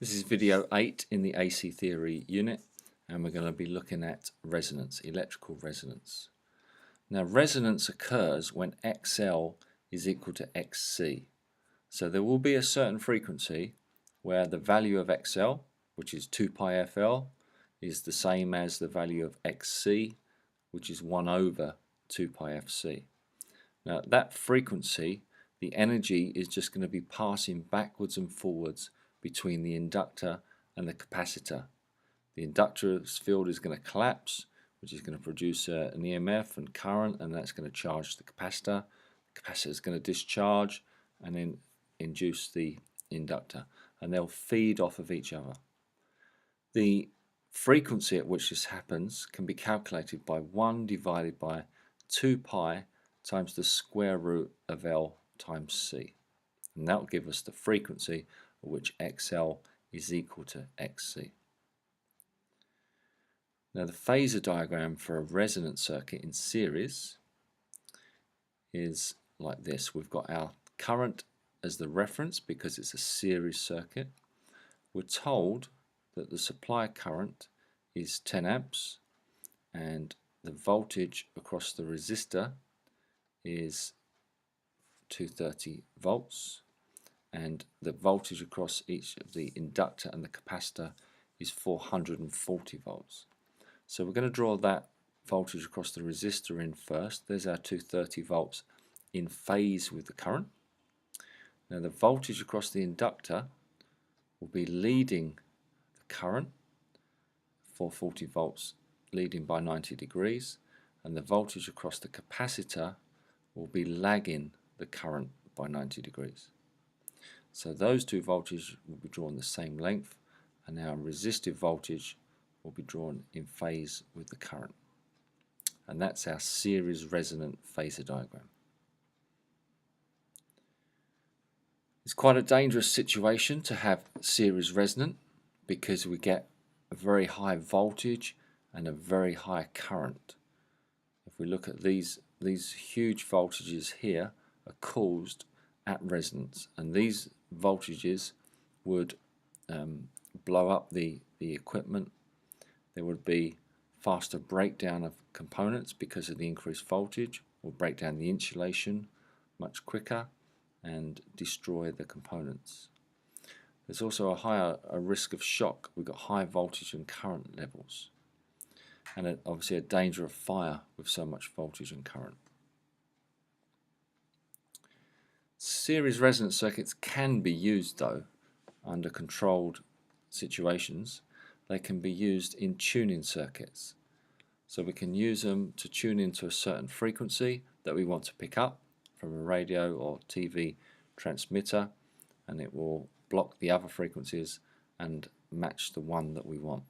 This is video 8 in the AC theory unit, and we're going to be looking at resonance, electrical resonance. Now, resonance occurs when XL is equal to XC. So there will be a certain frequency where the value of XL, which is 2 pi FL, is the same as the value of XC, which is 1 over 2 pi FC. Now, at that frequency, the energy is just going to be passing backwards and forwards between the inductor and the capacitor. The inductor's field is going to collapse, which is going to produce an EMF and current, and that's going to charge the capacitor. The capacitor is going to discharge and then induce the inductor, and they'll feed off of each other. The frequency at which this happens can be calculated by 1 divided by 2 pi times the square root of L times C, and that will give us the frequency at which XL is equal to XC. Now, the phasor diagram for a resonant circuit in series is like this. We've got our current as the reference because it's a series circuit. We're told that the supply current is 10 amps and the voltage across the resistor is 230 volts, and the voltage across each of the inductor and the capacitor is 440 volts. So we're going to draw that voltage across the resistor in first. There's our 230 volts in phase with the current. Now the voltage across the inductor will be leading the current, 440 volts leading by 90 degrees, and the voltage across the capacitor will be lagging the current by 90 degrees. So those two voltages will be drawn the same length, and our resistive voltage will be drawn in phase with the current. And that's our series resonant phasor diagram. It's quite a dangerous situation to have series resonant because we get a very high voltage and a very high current. If we look at these huge voltages here are caused at resonance, and these voltages would blow up the equipment. There would be faster breakdown of components because of the increased voltage, or break down the insulation much quicker and destroy the components. There's also a risk of shock. We've got high voltage and current levels, and obviously a danger of fire with so much voltage and current. Series resonance circuits can be used though under controlled situations. They can be used in tuning circuits. So we can use them to tune into a certain frequency that we want to pick up from a radio or TV transmitter, and it will block the other frequencies and match the one that we want.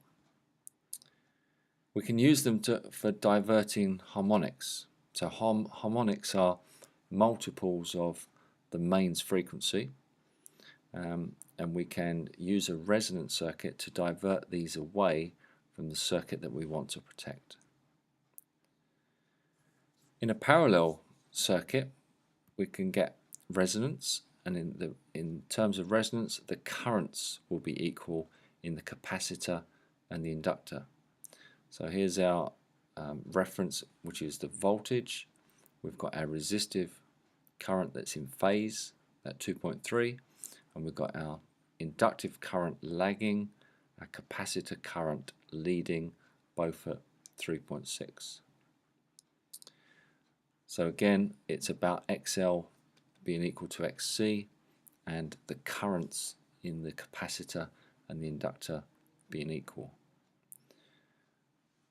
We can use them for diverting harmonics. So harmonics are multiples of the mains frequency, and we can use a resonant circuit to divert these away from the circuit that we want to protect. In a parallel circuit, we can get resonance, and in terms of resonance, the currents will be equal in the capacitor and the inductor. So here's our reference, which is the voltage. We've got our resistive current that's in phase at 2.3, and we've got our inductive current lagging, our capacitor current leading, both at 3.6. So again, it's about XL being equal to XC and the currents in the capacitor and the inductor being equal.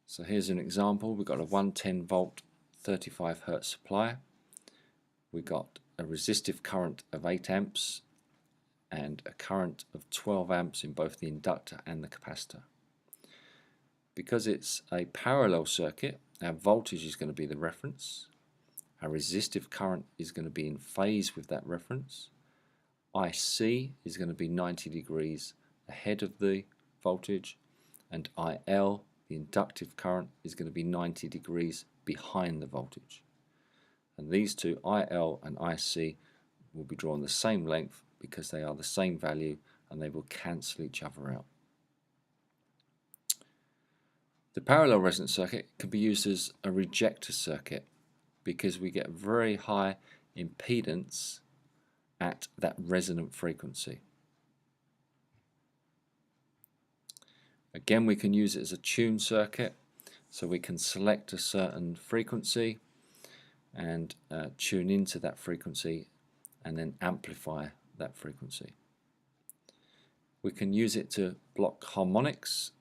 So here's an example. We've got a 110 volt 35 Hertz supply. We've got a resistive current of 8 amps and a current of 12 amps in both the inductor and the capacitor. Because it's a parallel circuit, our voltage is going to be the reference. Our resistive current is going to be in phase with that reference. IC is going to be 90 degrees ahead of the voltage, and IL, the inductive current, is going to be 90 degrees behind the voltage. And these two, IL and IC, will be drawn the same length because they are the same value and they will cancel each other out. The parallel resonant circuit can be used as a rejector circuit because we get very high impedance at that resonant frequency. Again, we can use it as a tune circuit, so we can select a certain frequency and tune into that frequency and then amplify that frequency. We can use it to block harmonics